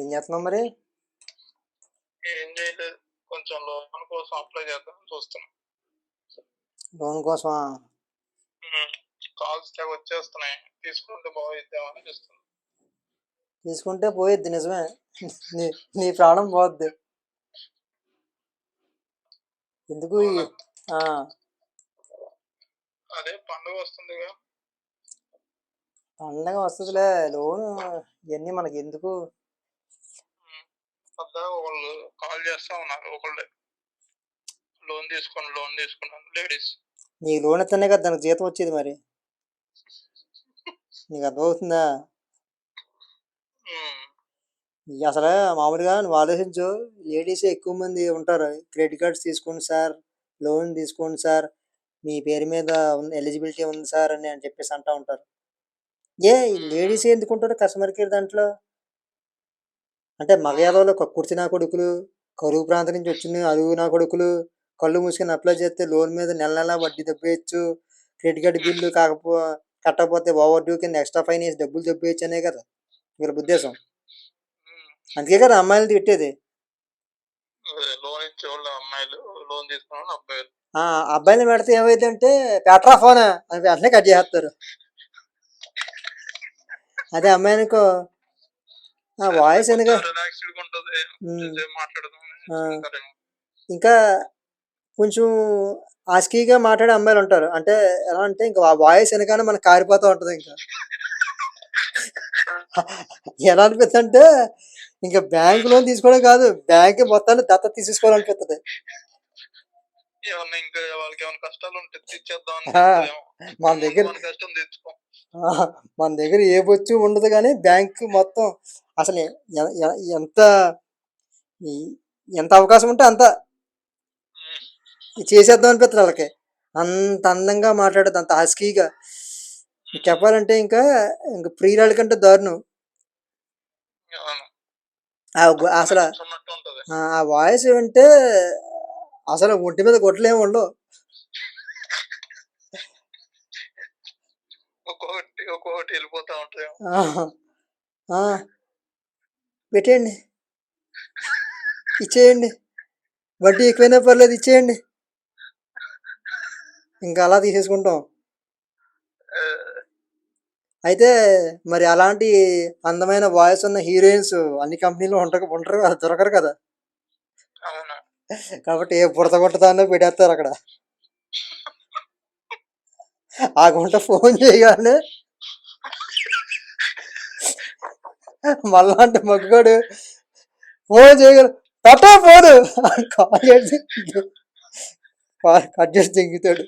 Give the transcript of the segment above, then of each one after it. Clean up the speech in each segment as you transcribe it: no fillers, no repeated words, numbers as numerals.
ఏం చేస్తున్నావు మరి? ఏం చేయలేదు. కొంచెం లోన్ కోసం అప్లై చేద్దామని చూస్తున్నా. లోన్ కోసమా? కాల్స్ వచ్చేస్తున్నాయి. తీసుకుంటే బాగుందేమో అనిపిస్తుంది. తీసుకుంటే పోయిద్ది, నిజమే. నీ ప్రాణం పోద్ది. ఎందుకు అదే పండుగ వస్తుందిగా. పండగ వస్తుందిలే. లోన్ ఇవన్నీ మనకి ఎందుకు? వాళ్ళు కాల్ చేస్తా ఉన్నారు ఒకళ్ళే, లోన్ తీసుకున్నాను లేడీస్. నీకు లోన్ ఇస్తేనే కదా దానికి జీతం వచ్చేది. మరి నీకు అర్థమవుతుందా? అసలు మామూలుగా నువ్వు ఆలోచించు, లేడీస్ ఎక్కువ మంది ఉంటారు. క్రెడిట్ కార్డ్స్ తీసుకోండి సార్, లోన్ తీసుకోండి సార్, మీ పేరు మీద ఎలిజిబిలిటీ ఉంది సార్ అని చెప్పేసి అంటూ ఉంటారు. లేడీస్ ఎందుకుంటారు కస్టమర్ కేర్ దాంట్లో? అంటే మగయాదవులు కుర్చీ నా కొడుకులు, కరువు ప్రాంతం నుంచి వచ్చిన అరువు నా కొడుకులు కళ్ళు మూసుకొని అప్లై చేస్తే లోన్ మీద నెల నెల వడ్డీ దెబ్బేయచ్చు, క్రెడిట్ కార్డు బిల్లు కట్టకపోతే ఓవర్ డ్యూ కింద ఎక్స్ట్రా ఫైన్ వేసి డబ్బులు దెబ్బేయచ్చు అనే కదా వీళ్ళ ఉద్దేశం. అందుకే కదా అమ్మాయిలు తిట్టేది. అబ్బాయిలు పెడితే ఏమైందంటే పెట్రా ఫోన్ అని వెంటనే కట్ చేస్తారు. అదే అమ్మాయినికో వాయిస్ ఎందుకు ఇంకా కొంచెం ఆస్కీగా మాట్లాడే అమ్మాయిలు ఉంటారు. అంటే ఎలా అంటే ఇంకా ఆ వాయిస్ వెనకానే మనకు కారిపోతూ ఉంటుంది. ఇంకా ఎలా అనిపిస్తుంది అంటే ఇంకా బ్యాంక్ లోన్ తీసుకోవడం కాదు, బ్యాంక్ మొత్తాన్ని దత్తత తీసుకోవాలనిపిస్తుంది. మన దగ్గర ఏ బొచ్చు ఉండదు, కానీ బ్యాంక్ మొత్తం అసలు ఎంత ఎంత అవకాశం ఉంటే అంత చేసేద్దాం అనిపిస్తుంది వాళ్ళకి. అంత అందంగా మాట్లాడదు, అంత హస్కీగా. చెప్పాలంటే ఇంకా ప్రియురాళ్ళ కంటే దారుణం అసలు. ఆ వాయిస్ వింటే అసలు ఒంటి మీద గొడ్లేమి ఉండవు. పెట్టేయండి, ఇచ్చేయండి, వడ్డీ ఎక్కువైనా పర్లేదు ఇచ్చేయండి, ఇంకా అలా తీసేసుకుంటాం. అయితే మరి అలాంటి అందమైన వాయిస్ ఉన్న హీరోయిన్స్ అన్ని కంపెనీలో ఉంటారు, దొరకరు కదా. కాబట్టి ఏ బుడత కొట్టదాన్నో పెట్టేస్తారు అక్కడ. ఆ గుంట ఫోన్ చేయగానే మళ్ళా అంటే మగ్గుగాడు ఫోన్ చేయగలరు పట్టా ఫోను కాల్ చేసి కట్ చేసి తెంగుతాడు.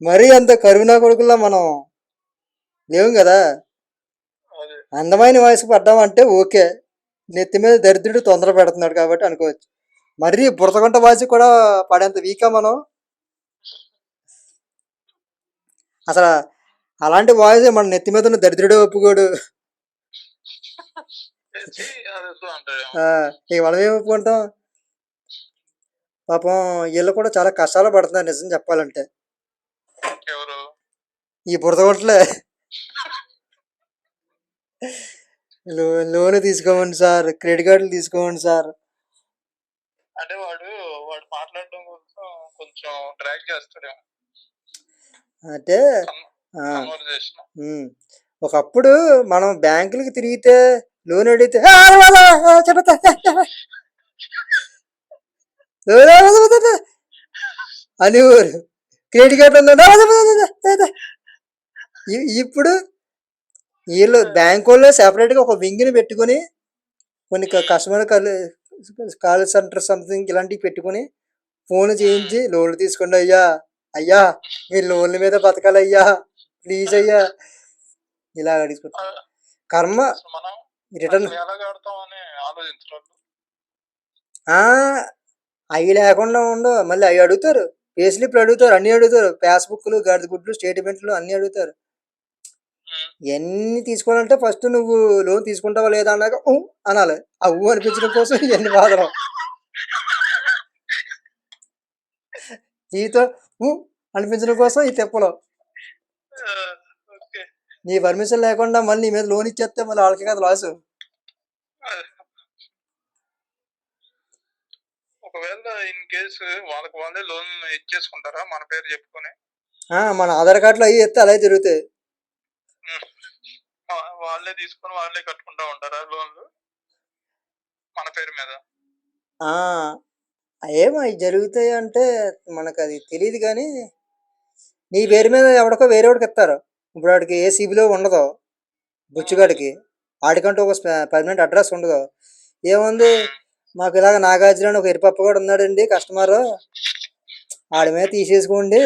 మరీ అంత కరువునా కొడుకుల్లా మనం లేవు కదా. అందమైన వయసు పడ్డామంటే ఓకే, నెత్తి మీద దరిద్రుడు తొందర పెడుతున్నాడు కాబట్టి అనుకోవచ్చు. మరీ బురదగుంట వాసి కూడా పడేంత వీకా మనం. అసలు అలాంటి వాయిస్ మన నెత్తి మీద ఉన్న దరిద్రుడే ఒప్పుకోడు. ఇక మనం ఏమి ఒప్పుకుంటాం? పాపం వీళ్ళు కూడా చాలా కష్టాలు పడుతున్నారు నిజం చెప్పాలంటే. ఈ బురదగుంటలే లోన్ తీసుకోమండి సార్, క్రెడిట్ కార్డులు తీసుకోమండి సార్ అంటే వాడు మాట్లాడడం కోసం కొంచెం డ్రాగ్ చేస్తాడు. అంటే ఒకప్పుడు మనం బ్యాంకులకి తిరిగితే లోన్ అడిగితే అని క్రెడిట్ కార్డు. ఇప్పుడు వీళ్ళు బ్యాంకు వాళ్ళు సెపరేట్గా ఒక వింగ్ని పెట్టుకుని కొన్ని కస్టమర్ కాల్ సెంటర్ సంథింగ్ ఇలాంటివి పెట్టుకుని ఫోన్ చేయించి లోన్లు తీసుకోండి అయ్యా, అయ్యా మీ లోన్ల మీద బతకాలి అయ్యా, ప్లీజ్ అయ్యా, ఇలా అడుగుకుంటారు. కర్మ రిటర్న్ అవి లేకుండా ఉండవు. మళ్ళీ అవి అడుగుతారు, పే స్లిప్లు అడుగుతారు, అన్నీ అడుగుతారు, పాస్బుక్లు, గడిగుడ్లు, స్టేట్మెంట్లు అన్నీ అడుగుతారు. ఇవన్నీ తీసుకోవాలంటే ఫస్ట్ నువ్వు లోన్ తీసుకుంటావా లేదా అన్నాక అనాలి. ఆ అనిపించడం కోసం ఇవన్నీ బాధలు. జీవితం అనిపించడం కోసం ఈ తెప్పలు. నీ పర్మిషన్ లేకుండా మళ్ళీ నీ మీద లోన్ ఇచ్చేస్తే మళ్ళీ వాళ్ళకి కదా లాసు. అదే. ఒకవేళ ఇన్ కేసు వాళ్ళకి వాళ్ళే లోన్ ఇచ్చేసుకుంటారా మన పేరు చెప్పుకొని? మన ఆధార్ కార్డులో అవి ఎత్తే అలాగే తిరుగుతాయి. వాళ్ళే తీసుకొని వాళ్ళే కట్టుకుంటా ఉంటారా లోన్లు మన పేరు మీద? ఏమో అవి జరుగుతాయి అంటే మనకు అది తెలియదు కానీ నీ పేరు మీద ఎవడికో వేరేవాడికి ఇస్తారు. ఇప్పుడు వాడికి ఏ సిబిలో ఉండదు, బుచ్చుగాడికి ఆడికంటూ ఒక పర్మనెంట్ అడ్రస్ ఉండదు. ఏముంది, మాకు ఇలాగ నాగార్జున అని ఒక ఎరిపప్ప కూడా ఉన్నాడండి కస్టమర్, ఆడి మీద తీసేసుకోండి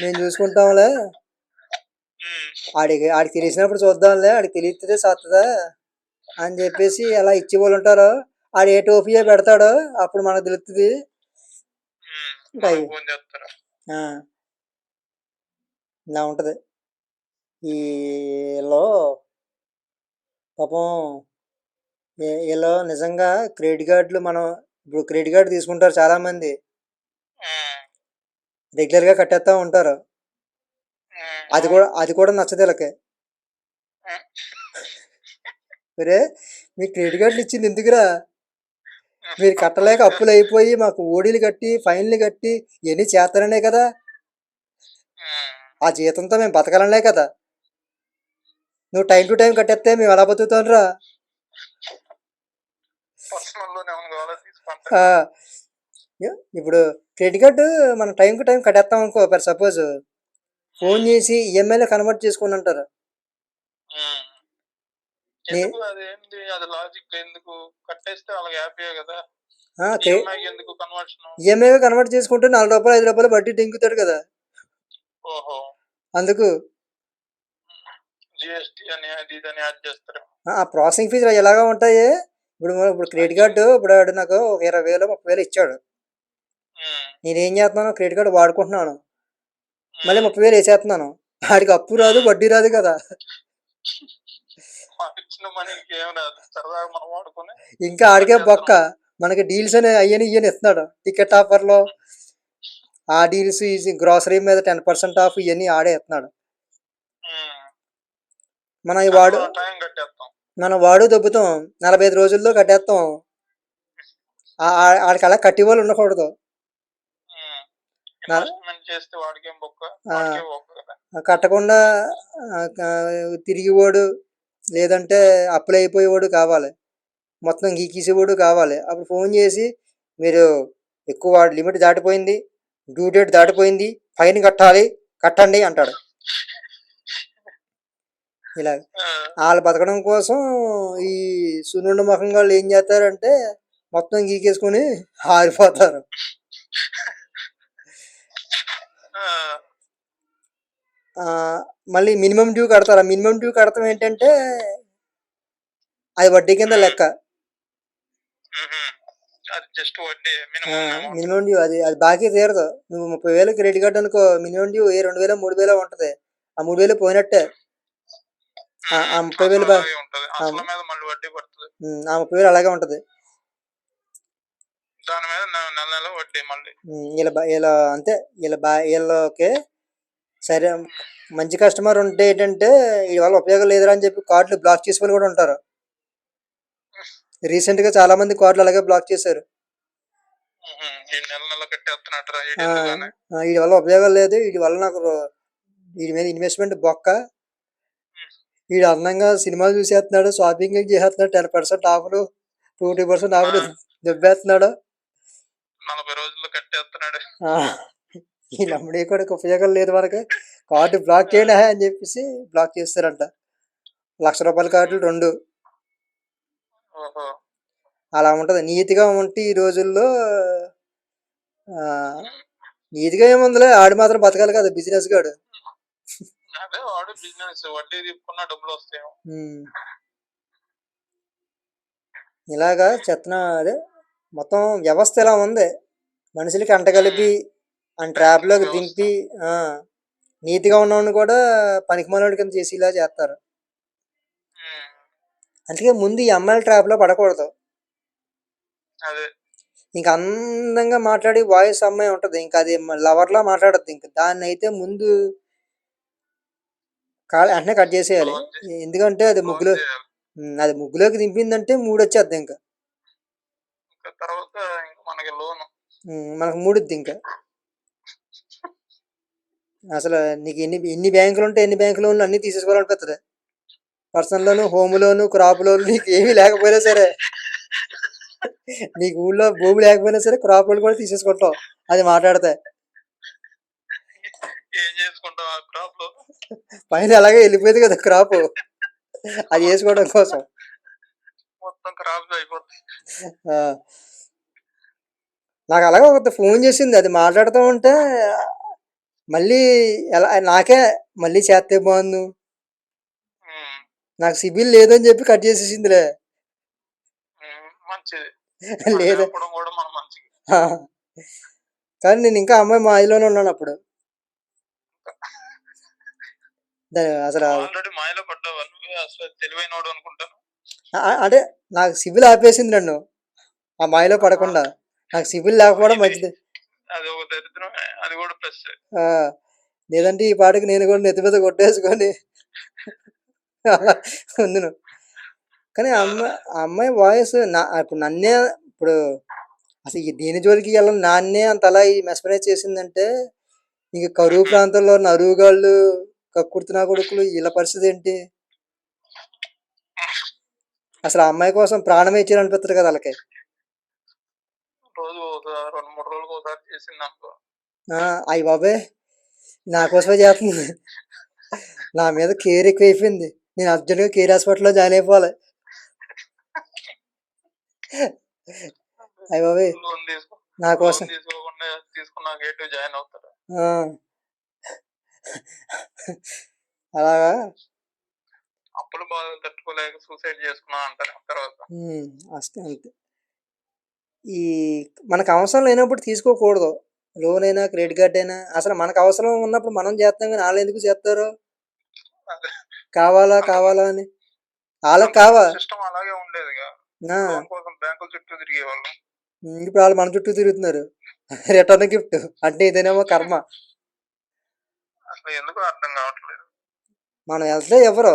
మేము చూసుకుంటాంలే, ఆడికి తెలిసినప్పుడు చూద్దాంలే, ఆడికి తెలియతే సత్తదా అని చెప్పేసి అలా ఇచ్చే వాళ్ళు ఉంటారు. ఆడు ఏ టోఫీయో పెడతాడో అప్పుడు మనకు తెలుస్తుంది. ఇలా ఉంటుంది. ఈలో పాపం వీళ్ళు నిజంగా క్రెడిట్ కార్డులు మనం ఇప్పుడు క్రెడిట్ కార్డు తీసుకుంటారు చాలామంది, రెగ్యులర్గా కట్టేస్తూ ఉంటారు. అది కూడా నచ్చదు వీళ్ళకి. సరే మీ క్రెడిట్ కార్డులు ఇచ్చింది ఎందుకురా, మీరు కట్టలేక అప్పులు అయిపోయి మాకు ఓడీలు కట్టి ఫైన్లు కట్టి ఇవన్నీ చేస్తారనే కదా, ఆ జీతంతో మేము బతకాలనే కదా, నువ్వు టైం టు టైం కట్టేస్తే మేము ఎలా బతుకుతాం రా. ఇప్పుడు క్రెడిట్ కార్డు మనం టైం టు టైం కట్టేస్తాం అనుకో, ఫర్ సపోజ్ ఫోన్ చేసి ఈఎంఐలో కన్వర్ట్ చేసుకుని అంటారు. ఈఎంఐ కన్వర్ట్ చేసుకుంటే ₹4 ₹5 వడ్డీ దింగుతాడు కదా, అందుకు ఆ ప్రాసెసింగ్ ఫీజు ఎలాగా ఉంటాయి. ఇప్పుడు క్రెడిట్ కార్డు ఇప్పుడు నాకు 20,000 30,000 ఇచ్చాడు, నేనేం చేస్తున్నాను, క్రెడిట్ కార్డు వాడుకుంటున్నాను, మళ్ళీ 30,000 వేసేస్తున్నాను, ఆడికి అప్పు రాదు వడ్డీ రాదు కదా, ఇంకా ఆడికే బొక్క. మనకి డీల్స్ అని అయ్యని ఇయ్యని ఇస్తున్నాడు, టికెట్ ఆఫర్లో ఆ డీల్స్, గ్రాసరీ మీద 10% ఆఫ్ ఇవన్నీ ఆడే ఇస్తున్నాడు. మనం వాడు దొబ్బుతాం, 45 రోజుల్లో కట్టేస్తాం. ఆడికి అలా కట్టి వాళ్ళు ఉండకూడదు, కట్టకుండా తిరిగివాడు లేదంటే అప్పులు అయిపోయేవాడు కావాలి, మొత్తం గీకేసేవాడు కావాలి. అప్పుడు ఫోన్ చేసి మీరు ఎక్కువ లిమిట్ దాటిపోయింది, డ్యూ డేట్ దాటిపోయింది, ఫైన్ కట్టండి అంటాడు. ఇలా వాళ్ళు బతకడం కోసం ఈ సున్నుండ ముఖం వాళ్ళు ఏం చేస్తారంటే మొత్తం గీకేసుకుని ఆరిపోతారు. మళ్ళీ మినిమం డ్యూ కడతారు. మినిమం డ్యూ కడతాం ఏంటంటే అది వడ్డీ కింద లెక్క. మినిమం డ్యూ అది బాకీ తీరదు. నువ్వు 30,000 క్రెడిట్ కార్డు అనుకో, మినిమం డ్యూ 2,000 3,000 ఉంటది, ఆ 3,000 పోయినట్టే. ఆ 30,000 ఆ 30,000 అలాగే ఉంటది. ఇలా అంతే, వీళ్ళకి సరే మంచి కస్టమర్ ఉంటే ఏంటంటే వీళ్ళ వల్ల ఉపయోగం లేదురా అని చెప్పి కార్డులు బ్లాక్ చేసే వాళ్ళు కూడా ఉంటారు. రీసెంట్గా చాలా మంది కార్డులు అలాగే బ్లాక్ చేశారు. వీడి వల్ల ఉపయోగం లేదు, వీడి వల్ల నాకు వీడి మీద ఇన్వెస్ట్మెంట్ బొక్క, వీడు అందంగా సినిమాలు చూసేస్తున్నాడు, షాపింగ్ చేసేస్తున్నాడు, 10% ఆఫ్లు 20% ఆఫ్లు దెబ్బేస్తున్నాడు, 40 రోజుల్లో కట్టేస్తున్నాడు. వీళ్ళ అమ్మడి కూడా ఉపయోగం లేదు, మనకి కార్డు బ్లాక్ చేయండి అని చెప్పేసి బ్లాక్ చేస్తారంట. ₹1,00,000 కార్డులు 2 అలా ఉంటది. నీతిగా ఉంటే ఈ రోజుల్లో నీతిగా ఏముందిలే, ఆడు మాత్రం బతకాలి కదా బిజినెస్ గాడు. ఇలాగా అదే మొత్తం వ్యవస్థ ఇలా ఉంది, మనుషులకి అంటగలిపి ట్రాప్లోకి దింపి నీతిగా ఉన్నవాడిని కూడా పనికిమాలినోడి కింద చేసి ఇలా చేస్తారు. అందుకే ముందు ఈ అమ్మాయిల ట్రాప్లో పడకూడదు. ఇంకా అందంగా మాట్లాడి వాయిస్ అమ్మాయి ఉంటుంది, ఇంకా అది లవర్లా మాట్లాడద్దు, ఇంకా దాన్ని అయితే ముందు వెంటనే కట్ చేసేయాలి. ఎందుకంటే అది క్లోజ్ ముగ్గులో చేయాలి. అది ముగ్గులోకి దింపిందంటే 3 వచ్చేద్ది ఇంకా. ఇంకా తర్వాత ఇంక మనకి లోను. మనకు 3 ఇద్ది ఇంకా. అసలు నీకు ఎన్ని బ్యాంకులు ఉంటే ఎన్ని బ్యాంకు లోన్లు అన్నీ తీసేసుకోవాలనిపిస్తుంది. Personal loan, home loan, crop loan నీకు ఏమీ లేకపోయినా సరే, నీకు ఊళ్ళో భూమి లేకపోయినా సరే క్రాప్ లోన్ కూడా తీసేసుకుంటావు అది మాట్లాడితే. ఏం చేసుకుంటాం ఆ క్రాప్ లో? పైన అలాగే వెళ్ళిపోయింది కదా క్రాప్, అది వేసుకోవడం కోసం. మొత్తం క్రాప్ అయిపోతుంది. ఆ, నాకు అలాగే ఒక ఫోన్ చేసింది, అది మాట్లాడుతూ ఉంటే మళ్ళీ ఎలా నాకే మళ్ళీ చేస్తే బాగుండు, నాకు సిబిల్ లేదని చెప్పి కట్ చేసేసిందిలే. మంచిది లేదా కూడా మన మంచిది. కానీ నేను ఇంకా అమ్మాయి మాయలోనే ఉన్నాను అప్పుడు. అసలు ఆల్రెడీ మాయలో పడ్డావు, అసలు తెలివైనోడు అనుకుంటాను. అంటే నాకు సిబిల్ ఆపేసింది నన్ను ఆ మాయలో పడకుండా. నాకు సిబిల్ లేకపోవడం మంచిది. అది ఒక దరిద్రం, అది కూడా ప్లస్. లేదంటే ఈ పాటకి నేను కూడా నెత్తి మీద కొట్టేసుకొని అలా ఉందును. కానీ ఆ అమ్మాయి వాయిస్ ఇప్పుడు నన్నే ఇప్పుడు అసలు దీని జోలికి వెళ్ళను, నాన్నే అంత అలా ఈ మెస్మరైజ్ చేసిందంటే ఇంక కరువు ప్రాంతంలో ఉన్న అరువుగాళ్ళు, కక్కుర్తినా కొడుకులు వీళ్ళ పరిస్థితి ఏంటి? అసలు ఆ అమ్మాయి కోసం ప్రాణమే ఇచ్చారు అనిపిస్తుంది కదా వాళ్ళకి. రోజు 2-3 రోజులకు ఒకసారి చేసింది అనుకో. అయ్యి బాబాయ్ నా కోసమే చేస్తుంది. నా మీద కేర్ ఎక్కువ అయిపోయింది, నేను అర్జెంట్గా కేర్ హాస్పిటల్లో జాయిన్ అయిపోవాలి. అయ్యి బాబాయ్ నా కోసం తీసుకున్నాక జాయిన్ అవుతారు. అలాగా అప్పులు బాగా తట్టుకోలేక సూసైడ్ చేసుకున్నా అంటారు తర్వాత. అంతే. ఈ మనకు అవసరం లేనప్పుడు తీసుకోకూడదు, లోన్ అయినా క్రెడిట్ కార్డ్ అయినా. అసలు మనకు అవసరం ఉన్నప్పుడు మనం చేస్తాం, కానీ వాళ్ళు ఎందుకు చేస్తారు? కావాలా కావాలా అని వాళ్ళకి కావాలి. సిస్టమ్ అలాగే ఉండేది, బ్యాంకుల చుట్టూ తిరిగేవాళ్ళు. ఇప్పుడు వాళ్ళు మన చుట్టూ తిరుగుతున్నారు. రిటర్న్ గిఫ్ట్ అంటే ఇదేనేమో కర్మ. అసలు ఎందుకు అర్థం కావట్లేదు. మనం వెళ్తే ఎవరు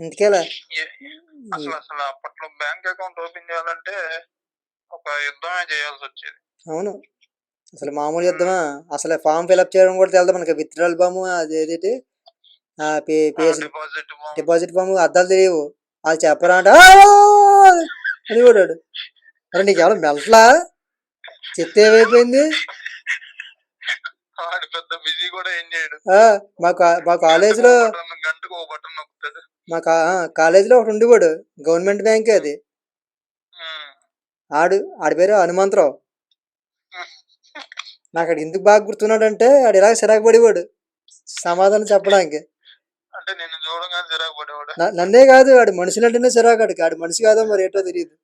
ఇంటికెలా అసలు అప్పట్లో బ్యాంక్ అకౌంట్ ఓపెన్ చేయాలంటే ఒక యుద్ధమే చేయాల్సి వచ్చేది. అవును, అసలు మామూలు యుద్ధమా? అసలు ఫామ్ ఫిల్అప్ చేయడం కూడా తెలదు మనకి. విత్డ్రాల్ ఫామ్, అదేంటి డిపాజిట్ ఫామ్ అద్దాలు తెలియవు. వాళ్ళు చెప్పరా అంటే అని కొడాడు. అరే నీకు ఎవరు మెల్ట్లా చెత్త ఏమైపోయింది? మా కాలేజీలో మా కాలేజీలో ఒకటి ఉండేవాడు, గవర్నమెంట్ బ్యాంక్ అది. ఆడి పేరు హనుమంతరావు. నాకు ఆడు ఎందుకు బాగా గుర్తున్నాడంటే ఆడు ఇలాగ చిరాకు పడేవాడు సమాధానం చెప్పడానికి. నన్నే కాదు, ఆడు మనుషులు అంటేనే చిరాకు. ఆడు మనిషి కాదో మరి ఏంటో తెలియదు.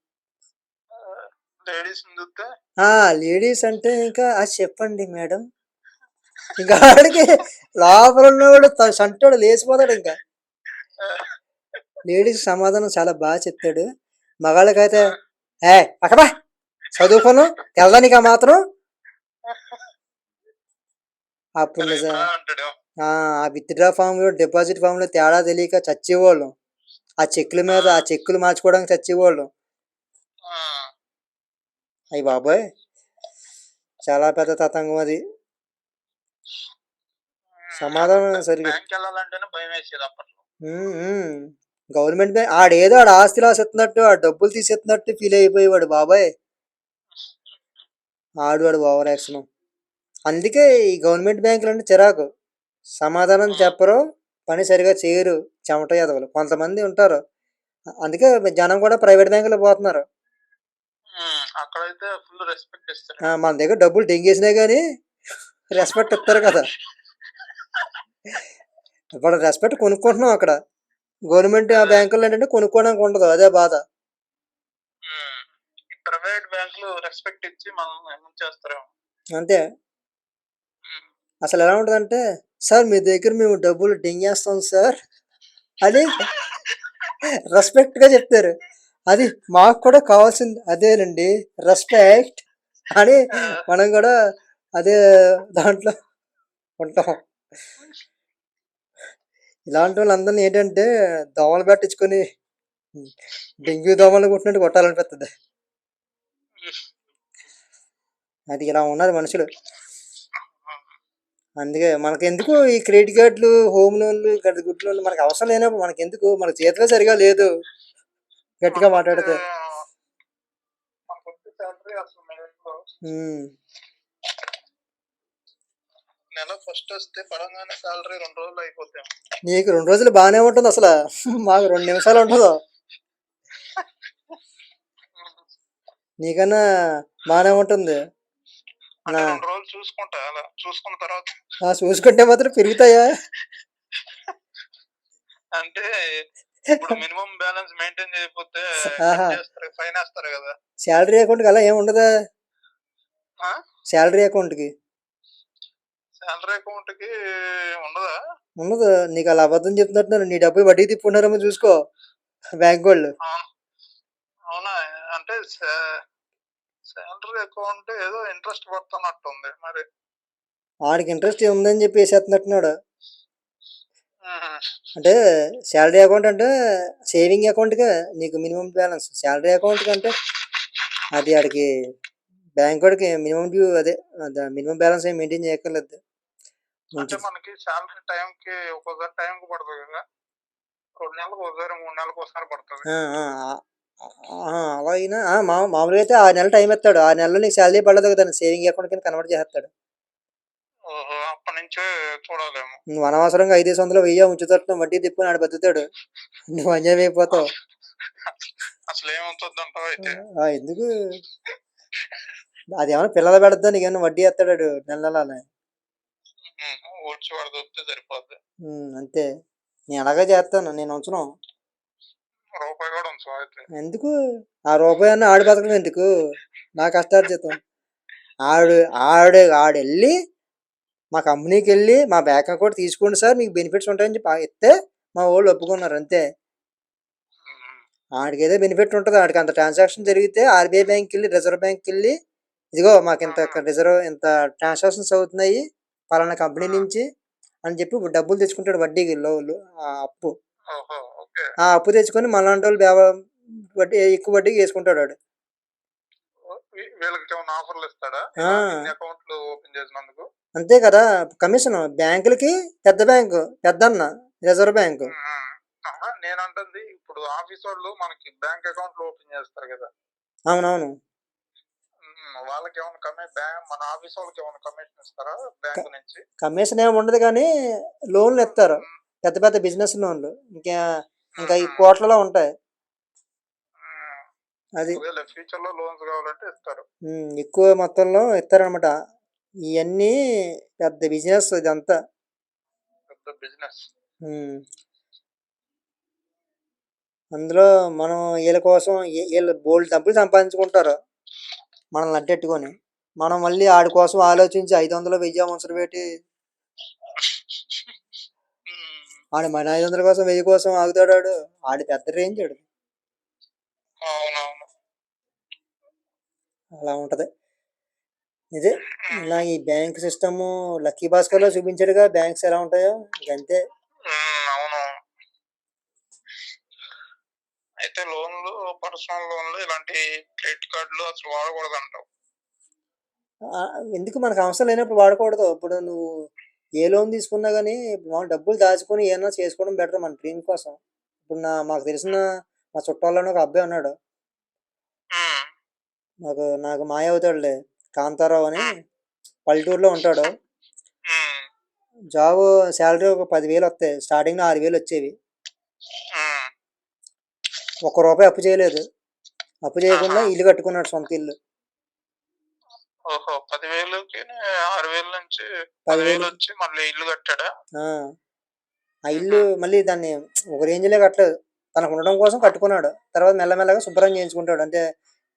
లేడీస్ అంటే ఇంకా అది చెప్పండి మేడం, ఇంకా ఆడికి లోపల ఉన్నవాడు సంటాడు లేచిపోతాడు. ఇంకా లేడీస్ సమాధానం చాలా బాగా చెప్తాడు. మగాళ్ళకైతే అక్కడా చదువుకోను తెల్లదానికా మాత్రం. అప్పుడు నిజం ఆ విత్డ్రా ఫామ్ లో డిపాజిట్ ఫామ్ లో తేడా తెలియక చచ్చేవాళ్ళం. ఆ చెక్కుల మీద ఆ చెక్కులు మార్చుకోవడానికి చచ్చేవాళ్ళం. అయ్యి బాబాయ్ చాలా పెద్ద తతంగం అది. సమాధానం సరిగ్గా గవర్నమెంట్ బ్యాంక్ ఆడేదో ఆడ ఆస్తి రాసేస్తున్నట్టు, ఆ డబ్బులు తీసేస్తున్నట్టు ఫీల్ అయిపోయేవాడు బాబాయ్. వాడు ఓవర్ యాక్షన్. అందుకే ఈ గవర్నమెంట్ బ్యాంకులు అంటే చిరాకు. సమాధానం చెప్పరు, పని సరిగా చేయరు, చెమట ఎదవలు కొంతమంది ఉంటారు. అందుకే జనం కూడా ప్రైవేట్ బ్యాంకులో పోతున్నారు. మన దగ్గర డబ్బులు డెంగేసినా కానీ రెస్పెక్ట్ ఇస్తారు కదా. ఇప్పుడు రెస్పెక్ట్ కొనుక్కుంటున్నాం అక్కడ. గవర్నమెంట్ ఆ బ్యాంకుల్లో ఏంటంటే కొనుక్కోవడానికి ఉండదు, అదే బాధ. ప్రైవేట్ బ్యాంకులు రెస్పెక్ట్ ఇచ్చి మనం చేస్తారు అంతే. అసలు ఎలా ఉంటుందంటే, సార్ మీ దగ్గర మేము డబ్బులు డెంగేస్తాం సార్ అని రెస్పెక్ట్గా చెప్తారు. అది మాకు కూడా కావాల్సింది అదేనండి, రెస్పెక్ట్ అని. మనం కూడా అదే దాంట్లో ఉంటాం. ఇలాంటి వాళ్ళందరిని ఏంటంటే దోమలు పెట్టించుకొని డెంగ్యూ దోమలు కొట్టినట్టు కొట్టాలనిపిస్తుంది. అది ఇలా ఉన్నారు మనుషులు. అందుకే మనకెందుకు ఈ క్రెడిట్ కార్డులు, హోమ్ లోన్లు, గుడ్ లోన్లు మనకు అవసరం లేనప్పుడు మనకెందుకు? మనకు జీతమే సరిగా లేదు. గట్టిగా మాట్లాడితే. మనకొచ్చే శాలరీ అసలు ఉమ్. నెల ఫస్ట్ వస్తే పడంగానే శాలరీ 2 రోజులు అయిపోతాం. నీకు 2 రోజులు బాగానే ఉంటుంది అసలు. మాకు 2 నిమిషాలు ఉంటుందో. నీకన్నా బాగానే ఉంటుంది. అంటే 2 రోజులు చూసుకుంటా, అలా చూసుకున్న తర్వాత చూసుకుంటే మాత్రం పెరుగుతాయా? అంటే ఇప్పుడు మినిమం బ్యాలెన్స్ మెయింటైన్ చేయకపోతే ఫైన్ వేస్తారు కదా. శాలరీ అకౌంట్ అలా ఏమి ఉండదా? శాలరీ అకౌంట్ కి ఉండదా? ఉండదు. నీకు అలా అబద్ధం చెప్తున్నట్టున్నారు. నీ డబ్బులు వడ్డీ తిప్పుకున్నారేమో చూసుకో బ్యాంక్ వాళ్ళు. అవునా? అంటే శాలరీ అకౌంట్ ఏదో ఇంట్రెస్ట్ పడుతున్నట్టుంది మరి. వాడికి ఇంట్రెస్ట్ ఉందని చెప్పి వేసేస్తున్నట్టున్నాడు. అంటే శాలరీ అకౌంట్ అంటే సేవింగ్ అకౌంట్గా నీకు మినిమం బ్యాలెన్స్. శాలరీ అకౌంట్ కంటే అది ఆడికి బ్యాంక్ వాడికి మినిమం డ్యూ అదే మినిమం బ్యాలెన్స్ ఏం మెయింటైన్ చేయక్కర్లేదు. అంటే మనకి శాలరీ టైంకి ఒక్కోసారి టైంకి పడుతుంది కదా, 2 నెలలకు ఒకసారి 3 నెలలకు ఒకసారి పడుతుంది. అలా అయినా మామూలుగా అయితే 6 నెలలు టైం ఇస్తాడు. 6 నెలలు నీకు శాలరీ పడదు కదా, సేవింగ్ అకౌంట్ కింద కన్వర్ట్ చేస్తాడు. అప్పటి నుంచే చూడాలేమో. నువ్వు అనవసరంగా 500 1000 ఉంచుతాడు, వడ్డీ తిప్పుని ఆడు బతుకుతాడు. నువ్వు అన్యాయం అయిపోతావు. అసలు ఏమవుతుందంటావు అయితే? ఎందుకు అది ఏమైనా పిల్లలు పెడతా నీకేమన్నా వడ్డీ వేస్తాడు నెల నెల. సరిపోద్ది. అంతే. నేను అలాగే చేస్తాను. నేను ఉంచను రూపాయి కూడా ఉంచు. ఎందుకు? ఆ రూపాయి అన్న ఆడు బతకడం ఎందుకు? నా కష్టార్జితం. ఆడెళ్ళి మా కంపెనీకి వెళ్ళి మా బ్యాంక్ అకౌంట్ తీసుకోండి సార్, మీకు బెనిఫిట్స్ ఉంటాయని చెప్పి ఇస్తే మా వాళ్ళు ఒప్పుకున్నారు అంతే. ఆడికి ఏదో బెనిఫిట్ ఉంటుంది. ఆడికి అంత ట్రాన్సాక్షన్ జరిగితే ఆర్బీఐ బ్యాంక్కి వెళ్ళి, రిజర్వ్ బ్యాంక్కి వెళ్ళి, ఇదిగో మాకు ఇంత ట్రాన్సాక్షన్స్ అవుతున్నాయి పలానా కంపెనీ నుంచి అని చెప్పి డబ్బులు తెచ్చుకుంటాడు వడ్డీకి, అప్పు. ఆ అప్పు తెచ్చుకొని మళ్ళాంటి వాళ్ళు వడ్డీ ఎక్కువ వడ్డీకి వేసుకుంటాడు వాడు. అంతే కదా. కమిషన్ బ్యాంకులకి పెద్ద బ్యాంకు పెద్దన్న రిజర్వ్ బ్యాంకు. నేనంటుంది ఇప్పుడు ఆఫీస్ వాళ్ళు మనకి బ్యాంక్ అకౌంట్ ఓపెన్ చేస్తారు కదా. అవునవును. వాళ్ళకి ఏమైనా మన ఆఫీస్ వాళ్ళకి ఏమైనా కమిషన్ ఇస్తారా బ్యాంక్ నుంచి? కమిషన్ ఏమి ఉండదు కానీ లోన్లు ఇస్తారు, పెద్ద పెద్ద బిజినెస్ లోన్లు. ఇంకా ఈ కోట్లలో ఉంటాయి. అది ఫ్యూచర్ లో లోన్స్ కావాలంటే ఇస్తారు, ఎక్కువ మొత్తంలో ఇస్తారనమాట. ఇవన్నీ పెద్ద బిజినెస్, ఇదంతా పెద్ద బిజినెస్. అందులో మనం వీళ్ళ కోసం వీళ్ళు బోల్డ్ డబ్బులు సంపాదించుకుంటారు మనల్ని అడ్డెట్టుకొని. మనం మళ్ళీ ఆడి కోసం ఆలోచించి 500 1000 అవసరం పెట్టి ఆడు మన 500 కోసం 1000 కోసం ఆగుతాడు. ఆడి పెద్ద రేంజ్ ఆడు. అలా ఉంటది. ఇదే ఇలా ఈ బ్యాంక్ సిస్టము లక్కీ భాస్కర్ లో చూపించాడుగా బ్యాంక్స్ ఎలా ఉంటాయో. ఇంకంతే. అయితే లోన్లు, పర్సనల్ లోన్లు, ఇలాంటి క్రెడిట్ కార్డులు అసలు వాడకూడదు అంటావు? ఎందుకు? మనకు అవసరం లేనప్పుడు వాడకూడదు. ఇప్పుడు నువ్వు ఏ లోన్ తీసుకున్నా కానీ డబ్బులు దాచుకొని ఏమన్నా చేసుకోవడం బెటర్ మన డ్రీమ్ కోసం. ఇప్పుడు మాకు తెలిసిన మా చుట్టాలని ఒక అబ్బాయి ఉన్నాడు. నాకు మాయ అవుతాడులే, కాంతారావు అని, పల్లెటూరులో ఉంటాడు. జాబ్ శాలరీ ఒక 10,000 వస్తాయి. స్టార్టింగ్లో 6,000 వచ్చేవి. ₹1 అప్పు చేయలేదు. అప్పు చేయకుండా ఇల్లు కట్టుకున్నాడు, సొంత ఇల్లు. 10,000 నుంచి 10,000 వచ్చి మళ్ళీ ఇల్లు కట్టాడా? ఆ ఇల్లు మళ్ళీ దాన్ని ఒక రేంజ్లో కట్టలేదు, తనకు ఉండడం కోసం కట్టుకున్నాడు. తర్వాత మెల్లమెల్లగా శుభ్రం చేయించుకుంటాడు, అంటే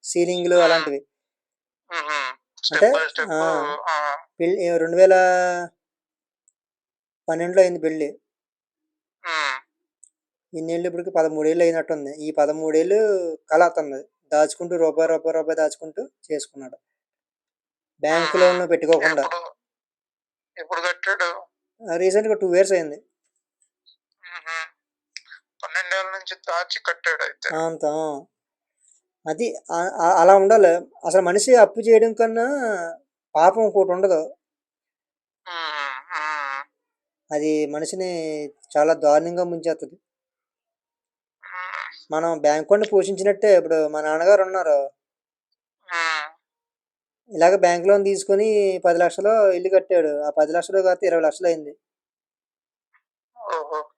సీలింగ్లు అలాంటివి. అంటే పెళ్ళి 2012లో అయింది పెళ్ళి. ఇన్నేళ్ళు ఇప్పటికి 13 ఏళ్ళు అయినట్టుంది. ఈ 13 ఏళ్ళు కళ అతను దాచుకుంటూ రూపాయి దాచుకుంటూ చేసుకున్నాడు, బ్యాంక్ లోన్లు పెట్టుకోకుండా. ఎప్పుడు కట్టాడు? రీసెంట్గా 2 years అయింది. 12 ఏళ్ళ నుంచి దాచి కట్టాడు అయితే. అంత అది అలా ఉండాలి. అసలు మనిషి అప్పు చేయడం కన్నా పాపం ఇంకోటి ఉండదు. అది మనిషిని చాలా దారుణంగా ముంచేస్తుంది. మనం బ్యాంక్ వాడిని పోషించినట్టే. ఇప్పుడు మా నాన్నగారు ఉన్నారు, ఇలాగ బ్యాంక్ లోన్ తీసుకొని 10 లక్షలు ఇల్లు కట్టాడు. ఆ 10 లక్షలు కాస్త 20 లక్షలు అయింది.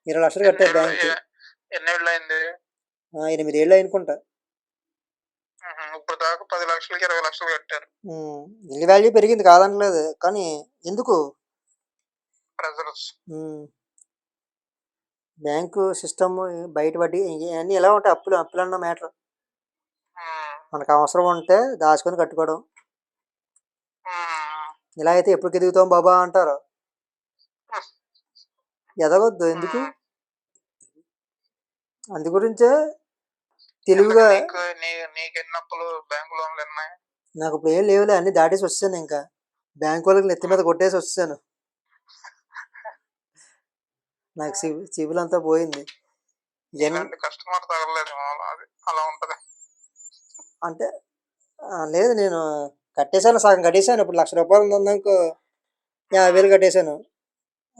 20 లక్షలు కట్టాడు బ్యాంక్. ఎన్నేళ్ళు అయింది? 8 ఏళ్ళు అనుకుంటా. ఇప్పుడు దాకా 10 లక్షలకి 20 లక్షలు కట్టారు. ఇల్లు వాల్యూ పెరిగింది కాదనలేదు, కానీ ఎందుకు బ్యాంకు సిస్టమ్ బయట వడ్డీ ఇవన్నీ ఎలా ఉంటాయి? అప్పులన్న మ్యాటర్. మనకు అవసరం ఉంటే దాచుకొని కట్టుకోవడం. ఇలా అయితే ఎప్పుడు ఎదుగుతాం బాబా అంటారు. ఎదగొద్దు ఎందుకు. అందు గురించే తెలివిగా. నాకు ఇప్పుడు ఏం లేవులే, అన్ని దాటేసి వచ్చాను. ఇంకా బ్యాంక్ వాళ్ళకి నెత్తి మీద కొట్టేసి వచ్చాను. నాకు సిబిల్ అంతా పోయింది. అంటే లేదు, నేను కట్టేశాను, సగం కట్టేశాను. ఇప్పుడు 1,00,000 రూపాయలు ఉందనుకో, 50,000 కట్టేశాను.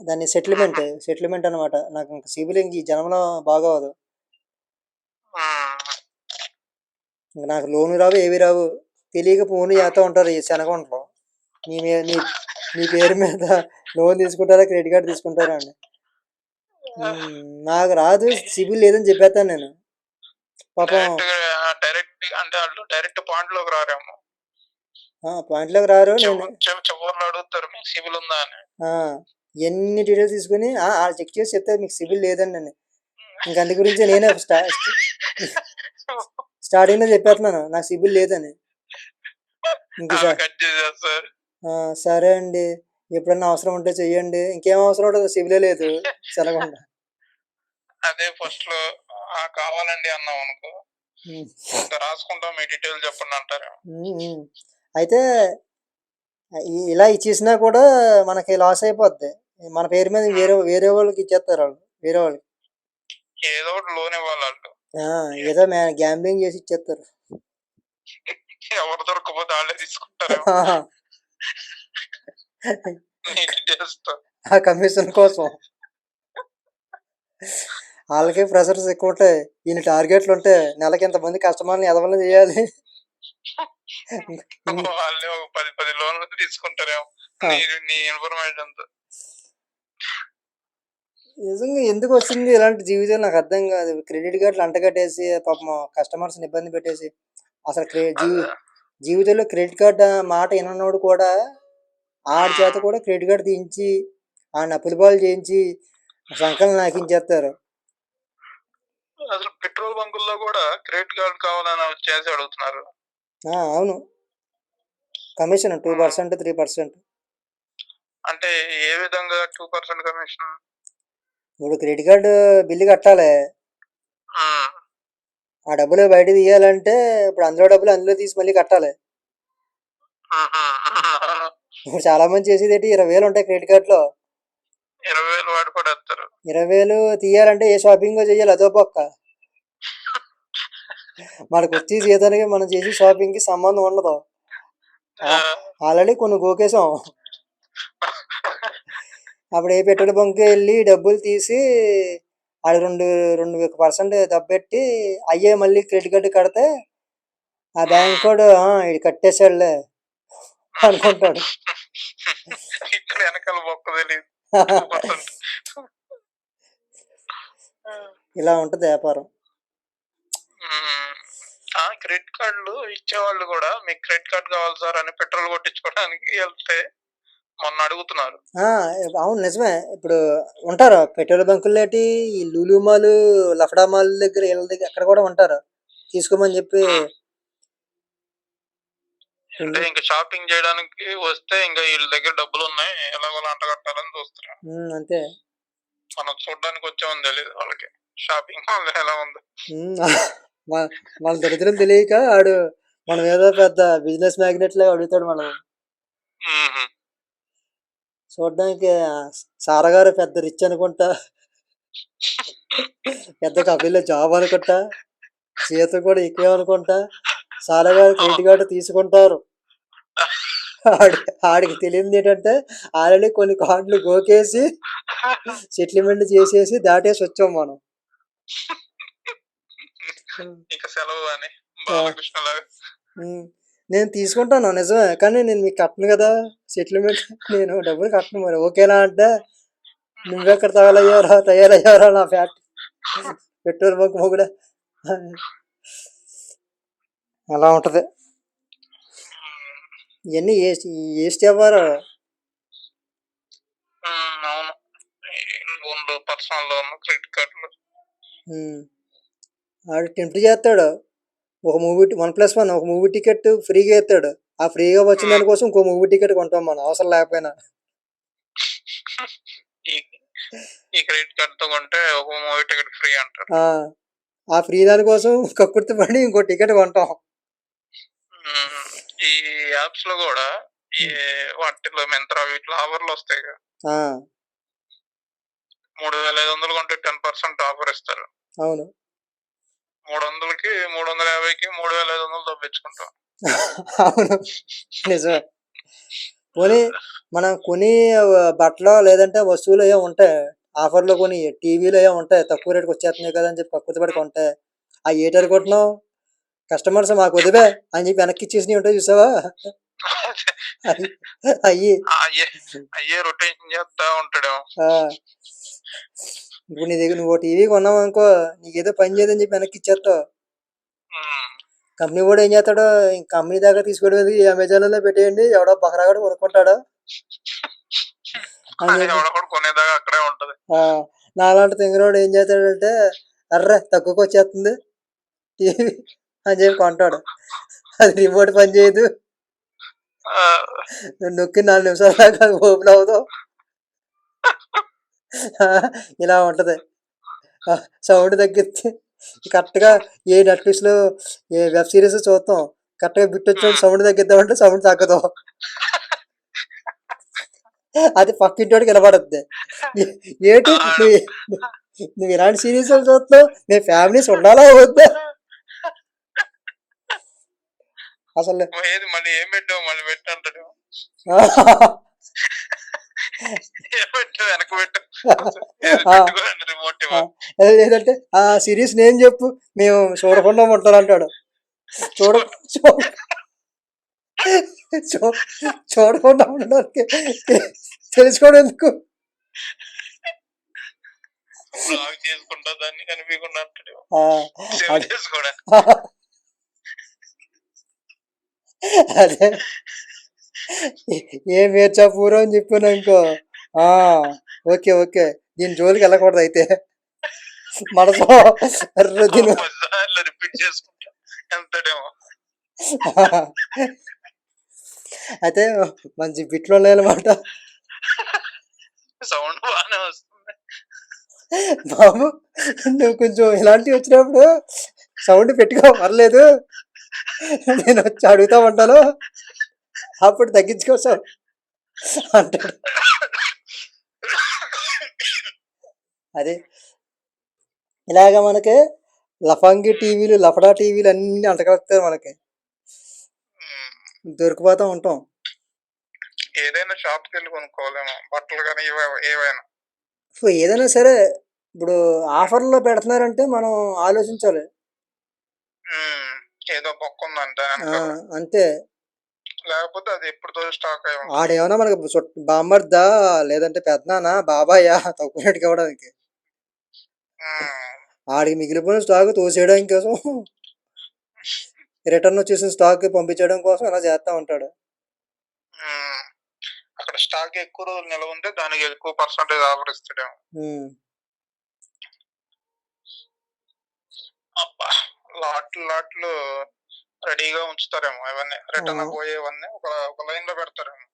దాన్ని సెటిల్మెంట్ అనమాట. నాకు ఇంకా సిబిల్ ఇంక ఈ జనంలో బాగోదు. నాకు లోను రావు, ఏవి రావు. తెలియక ఫోన్ చేస్తూ ఉంటారు ఈ శనగంటలో. మీ పేరు మీద లోన్ తీసుకుంటారా, క్రెడిట్ కార్డు తీసుకుంటారా అండి. నాకు రాదు, సిబిల్ లేదని చెప్పేస్తాను నేను. పాపం డైరెక్ట్ పాయింట్ లోకి రారేమో. పాయింట్లోకి రారు. నేను అడుగుతారు మీకు సిబిల్ ఉందా అని. ఎన్ని డీటెయిల్స్ తీసుకుని వాళ్ళు చెక్ చేసి చెప్తే మీకు సిబిల్ లేదండి అని. ఇంకా అందు గురించి నేనే స్టార్టింగ్ లో చెప్పేస్తున్నాను నాకు సిబిల్ లేదని. ఇంక సరే అండి, ఎప్పుడన్నా అవసరం ఉంటే చెయ్యండి. ఇంకేం అవసరం ఉంటుంది, సిబిలే లేదు సెలగకుండా. అదే ఫస్ట్ లో కావాలండి అన్నాం అనుకో, రాసుకుంటాం మీ డీటెయిల్ చెప్పండి అంటారు. అయితే ఇలా ఇచ్చేసినా కూడా మనకి లాస్ అయిపోద్ది. మన పేరు మీద వేరే వాళ్ళకి ఇచ్చేస్తారు వాళ్ళు. వేరే వాళ్ళకి ఏదో ఒకటి లోన్ ఇవ్వాలి వాళ్ళు. ఏదో గ్యాంబ్లింగ్ చేసి ఇచ్చేస్తారు. ఎవరు దొరకపోతే వాళ్ళే తీసుకుంటారు ఆ కమిషన్ కోసం. వాళ్ళకి ప్రెషర్స్ ఎక్కువ ఉంటాయి, ఈయన టార్గెట్లు ఉంటాయి. నెలకి ఇంతమంది కస్టమర్ని ఎదవలని చేయాలి. వాళ్ళే ఒక 10 లోన్లు తీసుకుంటారేమో నీ ఇన్ఫర్మేషన్. నిజంగా ఎందుకు వచ్చింది ఇలాంటి జీవితం నాకు అర్థం కాదు. క్రెడిట్ కార్డులు అంటగట్టేసి పాపం కస్టమర్స్ని ఇబ్బంది పెట్టేసి, అసలు జీవితంలో క్రెడిట్ కార్డు మాట వినోడు కూడా ఆడి చేత కూడా క్రెడిట్ కార్డు తీయించి ఆ నప్పుల పాలు చేయించి సంకలం నాకించేస్తారు. అసలు పెట్రోల్ బంకుల్లో కూడా క్రెడిట్ కార్డు కావాలని చేసి అడుగుతున్నారు. అవును, కమిషన్ 2%, 3%. అంటే ఏ విధంగా 2% కమిషన్? ఇప్పుడు క్రెడిట్ కార్డు బిల్లు కట్టాలి, ఆ డబ్బులు బయట తీయాలంటే ఇప్పుడు అందులో తీసి మళ్ళీ కట్టాలి. ఇప్పుడు చాలా మంది చేసేది ఏంటి, 20,000 ఉంటాయి క్రెడిట్ కార్డులో. 20,000 వాడు కూడా 20,000 తీయాలంటే ఏ షాపింగ్ చేయాలి అదో పక్క. మనకు వచ్చి జీతానికి మనం చేసి షాపింగ్ కి సంబంధం ఉండదు. ఆల్రెడీ కొన్ని గోకేసాం. అప్పుడు ఏ పెట్రోల్ బంక్ వెళ్ళి డబ్బులు తీసి అది 2% దబ్బెట్టి అయ్యే మళ్ళీ క్రెడిట్ కార్డు కడితే ఆ బ్యాంక్ కూడా ఇది కట్టేసాడులే అనుకుంటాడు. ఇలా ఉంటది వ్యాపారం. క్రెడిట్ కార్డులు ఇచ్చేవాళ్ళు కూడా మీకు క్రెడిట్ కార్డు కావాలి సార్ అని పెట్రోల్ కొట్టించుకోవడానికి వెళ్తే మొన్న అడుగుతున్నారు. అవును నిజమే. ఇప్పుడు ఉంటారు పెట్రోల్ బంకులు, ఈ లూలు మాల్, లఫడా మాల్ దగ్గర వీళ్ళ దగ్గర అక్కడ కూడా ఉంటారు, తీసుకోమని చెప్పి. అంటే ఇంకా షాపింగ్ చేయడానికి వస్తే ఇంకా వీళ్ళ దగ్గర డబ్బులు ఉన్నాయి, ఎలాగో అంట కట్టాలని చూస్తారు. అంతే, మనం చూడడానికి వచ్చామని తెలియదు వాళ్ళకి షాపింగ్ ఎలా ఉంది. వాళ్ళ దరిద్రం తెలియక ఆడు మనం ఏదో పెద్ద బిజినెస్ మ్యాగ్నెట్ లాగా అడుగుతాడు మనం. చూడ్డానికి సారా గారు పెద్ద రిచ్ అనుకుంటా. పెద్ద కంపెనీలో జాబ్ అనుకుంటా. జీతం కూడా ఎక్కువే అనుకుంటా. సారా గారు క్రెడిట్ కార్డ్ తీసుకుంటారు. ఆడికి తెలియనిదేంటంటే ఆల్రెడీ కొన్ని కార్డులు గోకేసి సెటిల్మెంట్ చేసేసి దాటేసి వచ్చాం మనం. ఇక సెలవు అని ఆ! బాలకృష్ణలాగా. హ్మ్. నేను తీసుకుంటాను నిజమే. కానీ నేను మీకు కట్టను గదా! సెటిల్మెంట్ నేను డబ్బులు కట్టను మరి. ఓకేనా అంటే, "నువ్వెక్కడ తయారయ్యావురా నా పెట్రోల్ బంక్ మొగుడా" అలా ఉంటది. ఇయన్నీ ఏస్ట్ ఎవ్వరు. అవును. లోన్లు, పర్సనల్ లోన్, క్రెడిట్ కార్డులు. హ్మ్. ఆడు టెంప్ట్ చేస్తాడు. ఒక 1+1 ఒక మూవీ టికెట్ ఫ్రీగా ఇస్తాడు. ఆ ఫ్రీగా వచ్చిన దానికోసం ఇంకో మూవీ టికెట్ కొంటాం మనం అవసరం లేకపోయినా. ఈ క్రెడిట్ కార్డుతో కొంటే ఒక మూవీ టికెట్ ఫ్రీ అంటారు. ఆ ఫ్రీ దానికోసం కక్కుర్తి పడి ఇంకో టికెట్ కొంటాం. ఈ యాప్స్ లో కూడా ఈ వాటిలో మింత్రా వీటిలో ఆఫర్లు వస్తాయి కదా. 3,500 కొంటే 10% ఆఫర్ ఇస్తారు. అవును. 300కి 350కి 3,500 తప్పించుకుంటాం. అవును నిజమే. పోనీ మనం కొని బట్టలు లేదంటే వస్తువులు ఏవో ఉంటాయి ఆఫర్లో, కొని టీవీలో ఏవో ఉంటాయి తక్కువ రేటుకి వచ్చేస్తున్నాయి కదా అని చెప్పి కక్కుర్తి పడి కొంటే ఆ ఏటి అనుకుంటున్నావు, కస్టమర్స్ మాకు వదివే అని చెప్పి వెనక్కి ఇచ్చేసినవి ఉంటాయి చూసావా, అయ్యి అయ్యే రొటేషన్ చేస్తా ఉంటాడేమో. ఇప్పుడు నీ దగ్గర నువ్వు టీవీ కొన్నావు అనుకో, నీకేదో పని చేయదని చెప్పి వెనక్కి ఇచ్చేస్తావు. కంపెనీ కూడా ఏం చేస్తాడో, కంపెనీ దాకా తీసుకోవడం అమెజాన్లో పెట్టేయండి, ఎవడో బకరాగాడు కొనుక్కుంటాడు అని కొనేదాకా అక్కడే ఉంటది. నాలాంటి తింగరోడు ఏం చేస్తాడంటే, అర్రే తక్కువకి వచ్చేస్తుంది టీవీ అని చెప్పి కొంటాడు. అది రిమోట్ పని చేయదు, నొక్కి 4 నిమిషాల దాకా ఓపెన్ అవుతావు. ఇలా ఉంటది. సౌండ్ తగ్గిస్తే కరెక్ట్గా ఏ నెట్ఫ్లిక్స్లో ఏ వెబ్ సిరీస్ చూస్తాం, కరెక్ట్గా బిట్ వచ్చినప్పుడు సౌండ్ తగ్గిద్దామంటే సౌండ్ తగ్గదు. అది పక్కింటోడికి వినపడుద్ది. ఏంటి నువ్వు ఇలాంటి సిరీస్ చూస్తావు, నేను ఫ్యామిలీస్ ఉండాలా వద్దా అసలు. మళ్ళీ ఏం పెట్టావు, మళ్ళీ పెట్టంటాడు వెనక పెట్టు రిమోట్. లేదంటే ఆ సిరీస్ నేను చెప్పు, మేము చూడకుండా ఉంటాను అంటాడు. చూడకుండా ఉండడానికి తెలుసుకోవడం ఎందుకు, చేసుకుంటా దాన్ని కనిపించకుండా అంటాడు. అదే ఏం వేర్చా పూర్వం అని చెప్పాను ఇంకో, ఓకే ఓకే దీని జోలికి వెళ్ళకూడదు అయితే మనసు రిపీట్ చేసుకుంటా ఎంతడేమో. అయితే మంచి బిట్లు ఉన్నాయన్నమాట. సౌండ్ బాగానే వస్తుంది బాబు, నువ్వు కొంచెం ఇలాంటివి వచ్చినప్పుడు సౌండ్ పెట్టుకో పర్లేదు, నేను వచ్చి అడుగుతా ఉంటాను, అప్పుడు తగ్గించుకోసావు అంటాడు. అదే ఇలాగ మనకి లఫంగి టీవీలు, లఫడా టీవీలు అన్నీ అంటగలుగుతాయి, మనకి దొరికిపోతూ ఉంటాం. ఏదైనా షాప్కి వెళ్ళి కొనుక్కోవాలేమో, బట్టలు కానీ ఏవైనా. ఏదైనా సరే ఇప్పుడు ఆఫర్లో పెడుతున్నారంటే మనం ఆలోచించాలి. ఏదో బొక్క ఉందంటే అంతే, లేకపోతే అది ఎప్పుడు స్టాక్ అయ్యి ఆడేమన్నా మనకి బామ్మర్దా లేదంటే పెద్దనానా బాబాయా తక్కువ రేటుకి ఇవ్వడానికి, ఆడికి మిగిలిపోయిన స్టాక్ తోసేయడానికి కోసం, రిటర్న్ వచ్చేసిన స్టాక్ పంపించడం కోసం అలా చేస్తా ఉంటాడు. అక్కడ స్టాక్ ఎక్కువ రోజులు నిలవ ఉంటే దానికి ఎక్కువ పర్సెంటేజ్ ఆఫర్ ఇస్తాడేమో. లాట్లు రెడీగా ఉంచుతారేమో, అవన్నీ రిటర్న్ పోయేవన్నీ ఒక లైన్ లో పెడతారేమో.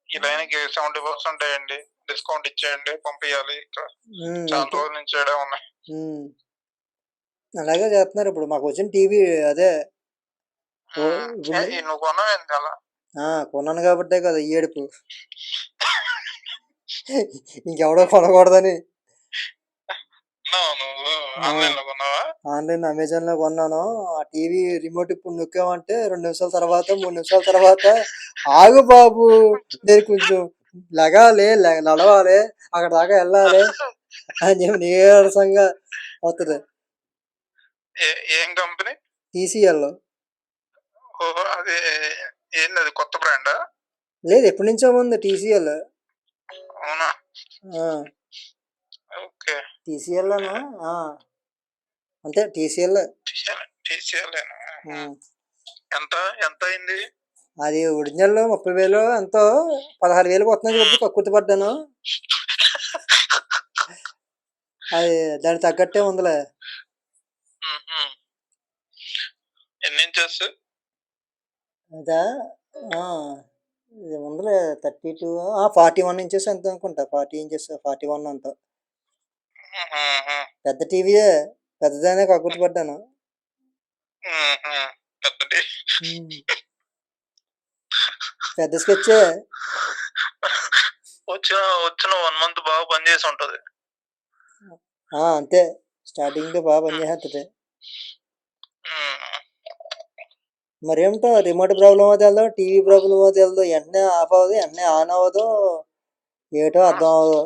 ఈ లైన్ కి 70% వేయండి, డిస్కౌంట్ ఇచ్చేయండి, పంపించాలి, చాలా రోజుల నుంచి ఉన్నాయి. అలాగే చేస్తున్నారు. ఇప్పుడు మాకు వచ్చిన టీవీ అదే. నువ్వు కొనవేంది అలా? కొన్నాను కాబట్టే కదా ఈ ఏడుపు. ఇంకెవడో కొనకూడదని. నువ్వు ఆ! ఆన్లైన్ లో కొన్నావా? ఆన్‌లైన్ అమెజాన్‌లో కొన్నాను. ఆ టీవీ రిమోట్ ఇప్పుడు నొక్కామంటే 2 నిమిషాల తర్వాత, 3 నిమిషాల తర్వాత ఆగు బాబు! నేను కొంచెం లెగాలి, నడవాలి, అక్కడి దాకా ఎళ్ళాలి అని చెప్పి నీరసంగా వస్తది. ఏం కంపెనీ? టీసీఎల్. ఓహో, అది ఏంది, అది కొత్త బ్రాండా? లేదు ఎప్పటినుంచో ఉంది టీసీఎల్. అవునా? ఆ! ఓకే. టీసీఎల్‌లోనా? ఆ! అంతే టీసీఎల్. టీసీఎల్. హ్మ్. ఎంత ఎంత అయింది? అది ఒరిజినల్ 30,000 ఎంతో 16,000కి వస్తుందని చెప్పి కక్కుర్తి పడ్డాను. అది దానికి తగ్గట్టే ఉందిలే. ఎన్ని ఇంచెస్? అదా? ఆ! ఇది ఉందిలే 32 41 ఇంచెస్ ఎంతో అనుకుంటా. 40 ఇంచెస్ 41 ఎంతో. పెద్ద టీవీయే. పెద్దదనే కక్కుర్తి పడ్డాను. పెద్దటి. హ్మ్. పెద్ద స్కెచ్చే. వచ్చిన వచ్చిన 1 మంత్ బాగా పనిచేసి ఉంటది. అంతే. స్టార్టింగ్‌లో బాగా పనిచేసేస్తది. మరేమిటో రిమోట్ ప్రాబ్లమో తెలదు, టీవీ ప్రాబ్లమో తెలదు. వెంటనే ఆఫ్ అవ్వదు, వెంటనే ఆన్ అవ్వదు. ఏటో అర్థం అవ్వదు.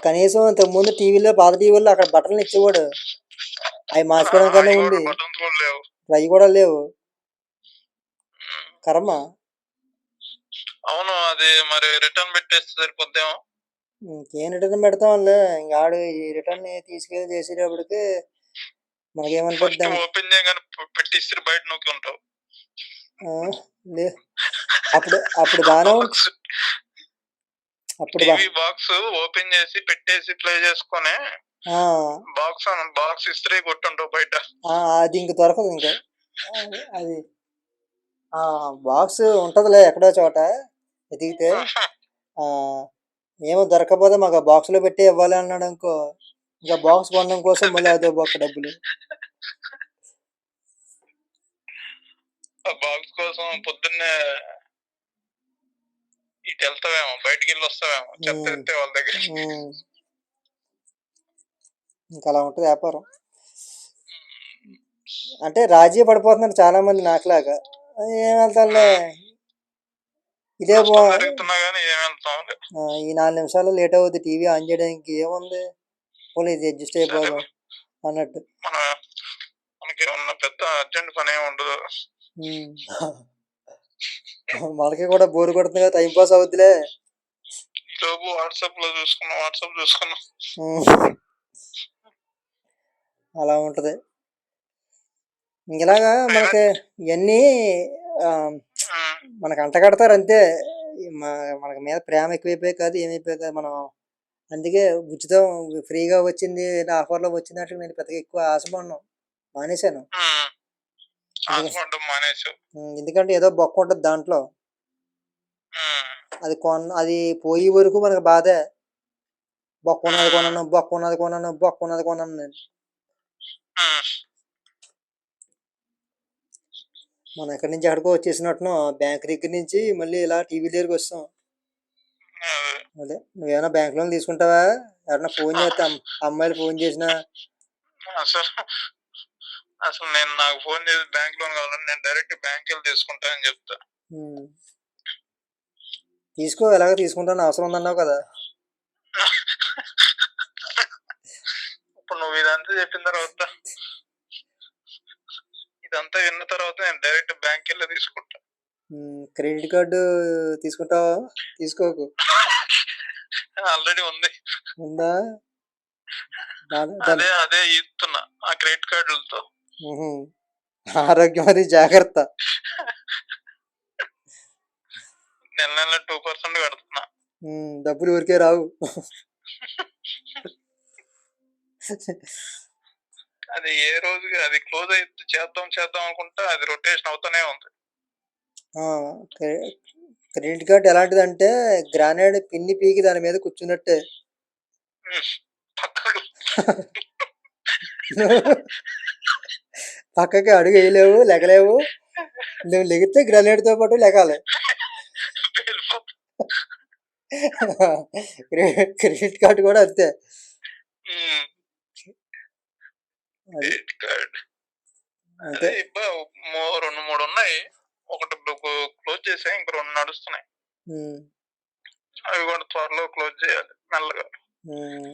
కనీసం ఇంతకుముందు టీవీలో పాత టీవీల్లో అక్కడ బటన్లు ఇచ్చేవాడు. అవి మార్చుకోవడానికన్నా ఉంది. అవి కూడా లేవు. కర్మ. అవును, అది మరి రిటర్న్ పెట్టేస్తే సరిపోద్దేమో. ఇంకేం రిటర్న్ పెడతాంలే. ఇంక ఆడు ఈ రిటర్న్ తీసుకెళ్ళి చేసేటప్పటికి మనకేమనిపిద్ది ఫస్ట్ ఓపెన్ చేయగానే పెట్టి ఇస్త్రీ బయట నొక్కి ఉంటావు. లే అప్పుడు బాగానే ఉంటుంది. టీవీ బాక్స్ ఓపెన్ చేసి పెట్టేసి ప్లే చేసుకొని బాక్స్ ఇస్త్రీ కొట్టుంటావు బయట. అది ఇంక దొరకదు. ఇంకా అది బాక్స్ ఉంటదిలే ఎక్కడో చోట ఎదిగితే. ఏమో దొరకపోతే మాకు ఆ బాక్స్లో పెట్టి ఇవ్వాలి అన్నాడు అనుకో, ఇంకా బాక్స్ కొనడం కోసం మళ్ళీ అదో బొక్క డబ్బులు. ఆ బాక్స్ కోసం పొద్దున్నే ఇటు వెళ్తావేమో, బయటికి వెళ్ళి వస్తావేమో చెత్త ఎత్తే వాళ్ళ దగ్గర. ఇంకా అలా ఉంటుంది వ్యాపారం. అంటే రాజీ పడిపోతున్నారు చాలా మంది నాకులాగా. ఏం వెళ్తాంలే, ఇదే ఈ 4 నిమిషాలు లేట్ అవుద్ది టీవీ ఆన్ చేయడానికి, ఏముంది పోనీ ఇది అడ్జస్ట్ అయిపోదాం అన్నట్టు. మనకి పెద్ద అర్జెంట్ పని ఏమి ఉండదు. మనకి కూడా బోర్ కొడుతుంది కదా, టైం పాస్ అవుద్దిలే. వాట్సాప్ చూసుకున్నాం. అలా ఉంటది. ఇలాగా మనకి ఇవన్నీ మనకు అంటగడతారు అంతే. మనకి మీద ప్రేమ ఎక్కువైపోయి కాదు, ఏమైపోయి కాదు. మనం అందుకే ఉచితం ఫ్రీగా వచ్చింది, ఆఫర్లో వచ్చినట్టు నేను పెద్దగా ఎక్కువ ఆశపడను, మానేశాను. ఎందుకంటే ఏదో బొక్క ఉంటుంది దాంట్లో. అది పోయే వరకు మనకు బాధే. బొక్క ఉన్నది కొన్నాను నేను. మనం ఎక్కడి నుంచి ఎక్కడికో వచ్చేసినట్టును, బ్యాంక్ దగ్గర నుంచి మళ్ళీ ఇలా టీవీ దగ్గరికి వస్తాం. అదే నువ్వేమైనా బ్యాంక్ లోన్ తీసుకుంటావా? ఎవరన్నా ఫోన్ చేస్తా, అమ్మాయిలు ఫోన్ చేసినా అసలు నేను నాకు ఫోన్ చేసి బ్యాంక్ లోన్ కావాలని నేను డైరెక్ట్ బ్యాంక్ వెళ్ళి తీసుకుంటానని చెప్తా. తీసుకో, ఎలాగో తీసుకుంటాను, అవసరం ఉందన్నావు కదా. ఇప్పుడు నువ్వు ఇదంతా చెప్పిన తర్వాత, ఇదంతా విన్న తర్వాత నేను డైరెక్ట్ బ్యాంక్ వెళ్ళి తీసుకుంటా. క్రెడిట్ కార్డు తీసుకుంటావా? తీసుకోకు. ఆల్రెడీ ఉంది. ఉందా? అదే ఇస్తున్నా ఆ క్రెడిట్ కార్డులతో. ఆరోగ్యం అది జాగ్రత్త. నెల 2% కడుతున్నా. డబ్బులు ఊరికే రావు. అది ఏ రోజు అది క్లోజ్ అయితే చేద్దాం అనుకుంటా, అది రొటేషన్ అవుతూనే ఉంది. క్రెడిట్ కార్డ్ ఎలాంటిదంటే గ్రానైడ్ పిన్ని పీకి దాని మీద కూర్చున్నట్టే. పక్కకి అడుగు వేయలేవు, లెగలేవు, నువ్వు లెగితే గ్రనేడ్‌తో పాటు లెగాలి. వెళ్ళిపోతా. క్రెడిట్ కార్డ్ కూడా అంతే. ఉమ్, అది. క్రెడిట్ కార్డ్ అంతే. అదే ఇప్పుడు 2-3 ఉన్నాయి. ఒకటి క్లోజ్ చేసా, ఇంక 2 నడుస్తున్నాయి. హ్మ్. అవి కూడా త్వరలో క్లోజ్ చేయాలి మెల్లగా. హ్మ్.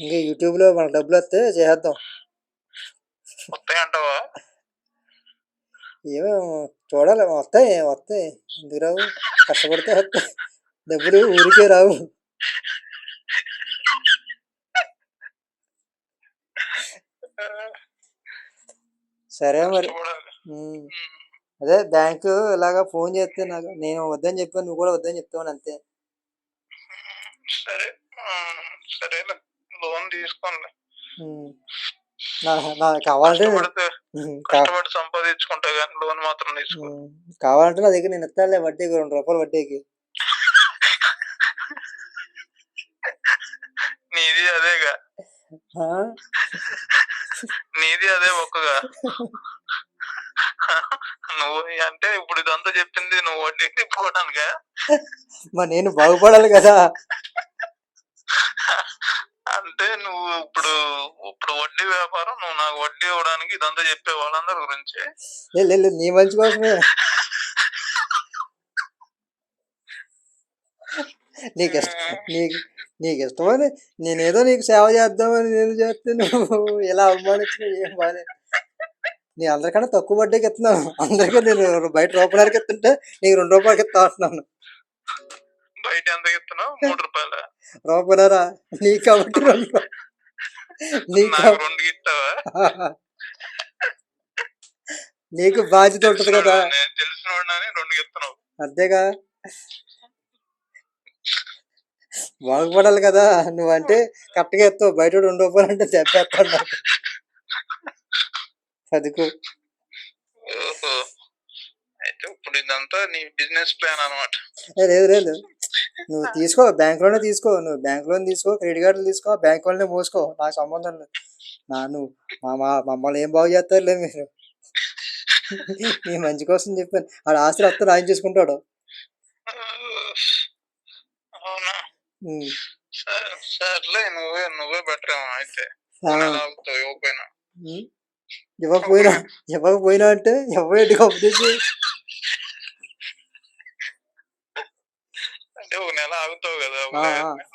ఇంకా యూట్యూబ్‌లో మనకు డబ్బులొస్తే చేసేద్దాం. వస్తాయంటావా? ఏమో చూడాలి. వస్తాయి. ఎందుకు రావు? కష్టపడితే వస్తాయి. డబ్బులు ఊరికే రావు. ఆ, సరే మరి. కష్టపడాలి. హ్మ్. ఉమ్, అదే బ్యాంకు ఇలాగా ఫోన్ చేస్తే నేను వద్దని చెప్పాను. నువ్వు కూడా వద్దని చెప్తావని అంతే. సరే. సరేలే, లోన్ తీసుకోండి. హ్మ్. నాకు కావాలంటే కష్టపడితే హ్మ్. కష్టపడి సంపాదించుకుంటా కానీ లోన్ మాత్రం తీసుకో. కావాలంటే నా దగ్గర నేను ఇస్తానులే వడ్డీకి ₹2 వడ్డీకి. నీది అదేగా, ఆ? నీది అదే ఒక్కగా. నువ్వు అంటే ఇప్పుడు ఇదంతా చెప్పింది నువ్వు వడ్డీ తిప్పుకోవడానికా? మరి నేను బాగుపడాలి కదా. అంటే నువ్వు ఇప్పుడు ఇప్పుడు వడ్డీ వ్యాపారం, నువ్వు నాకు వడ్డీ ఇవ్వడానికి ఇదంతా చెప్పే వాళ్ళందరి గురించి. లేదు నీ మంచి కోసమే. నీకు ఇష్టమని నేనేదో నీకు సేవ చేద్దామని నేను చేస్తే నువ్వు ఇలా అవమానించిన ఏం బాగాలేదు. నీ అందరికన్నా తక్కువ వడ్డీకి ఇస్తున్నాను. అందరికీ నేను బయట ₹1 ఇస్తుంటే నీకు ₹2 ఇస్తా అంటున్నాను. బయట ఎంత ఇస్తున్నావు? ₹3. ₹1 నీకు కాబట్టి 2 నీకు నాకు 2 ఇస్తావా? నీకు బాధ్యత ఉంటుంది కదా. నేను తెలిసినోడిని 2 ఇస్తున్నావు. అంతేగా, బాగుపడాలి కదా. నువ్వంటే కరెక్ట్గా ఎత్తావు. బయట ₹2 అంటే దెబ్బేస్తాడు నాకు. చదువుకో. ఓహో, అయితే ఇప్పుడు ఇదంతా నీ బిజినెస్ ప్లాన్ అనమాట. లేదు నువ్వు తీసుకో, బ్యాంకులోనే తీసుకో. నువ్వు బ్యాంక్ లోన్ తీసుకో, క్రెడిట్ కార్డులు తీసుకో, బ్యాంక్ వాళ్ళనే మోసుకో. నాకు సంబంధం లేదు. నువ్వు మమ్మల్ని ఏం బాగు చేస్తారులే మీరు. నీ మంచి కోసం చెప్పాను. ఆడ ఆస్తులు వస్తే రాయం చేసుకుంటాడు. అవునా? ఉమ్. సర్లే, నువ్వే బెటర్ ఏమో అయితే. ఎలా అవుతావు ఇవ్వకపోయినా? ఇవ్వకపోయినా అంటే ఇవ్వేటి అప్పు తెచ్చి అంటే 1 నెల ఆగుతావు కదా,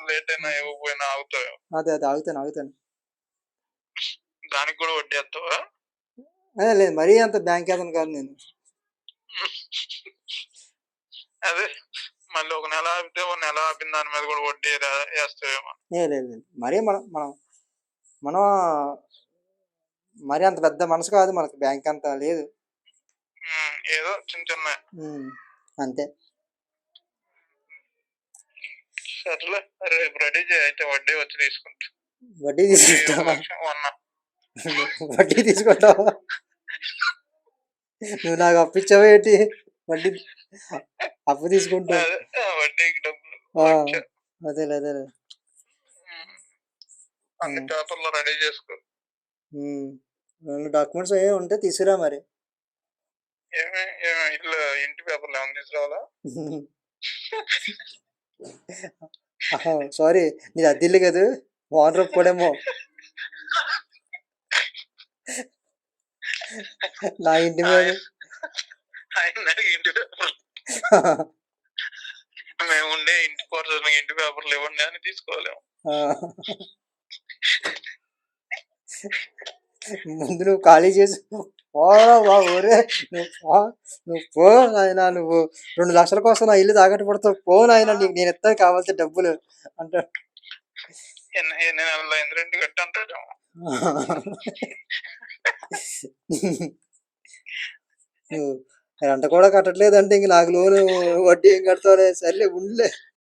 లేట్ అయినా ఇవ్వకపోయినా ఆగుతావు. అదే ఆగుతాను. దానికి కూడా వడ్డీ వేస్తావా? లేదు, మరీ అంత బ్యాంక్ వేతను కాదు నేను. అదే మళ్ళీ 1 నెల ఆపితే 1 నెల ఆపిన దాని మీద కూడా వడ్డీ వేస్తావేమో. లేదు మరీ మనం మరీ అంత పెద్ద మనసు కాదు మనకు. బ్యాంక్ అంత లేదు. ఏదో చిన్న అంతే. సర్లే, రేపు రెడీ చేయి అయితే వడ్డీ వచ్చి తీసుకుంటా. వడ్డీ తీసుకుంటావా? నువ్వు నాకు అప్పిచ్చావా ఏంటి? వడ్డీ అప్పు తీసుకుంటా. వడ్డీకి డబ్బులు. అదేలే అన్ని పేపర్లు రెడీ చేసుకో. 2 డాక్యుమెంట్స్ ఏ ఉంటే తీసుకురా మరి. ఇంటి పేపర్లు ఏమైనా తీసుకురావాలా? సారీ, నీది అద్దిల్లు కదా, ఓనర్ ఒప్పుకోడేమో. నా ఇంటి మీద ఇంటి పేపర్లు మేము ఉండే ఇంటి కోర్సు ఇంటి పేపర్లు ఇవ్వండి అని తీసుకోలేము. ముందు నువ్వు ఖాళీ చేసి ఊరే నువ్వు పో నాయన. నువ్వు 2 లక్షల కోసం నా ఇల్లు తాకట్టు పడతావు. పో నాయన, నీకు నేను ఇస్తాను కావాల్సిన డబ్బులు అంటాడు. ఎన్ని నెలలు అయింది రెంట్ కట్టి అంటాడు. నువ్వు రెంట్ కూడా కట్టట్లేదంటే ఇంక నాకు లోను వడ్డీ ఏం కడతావులే. సర్లే ఉండలే.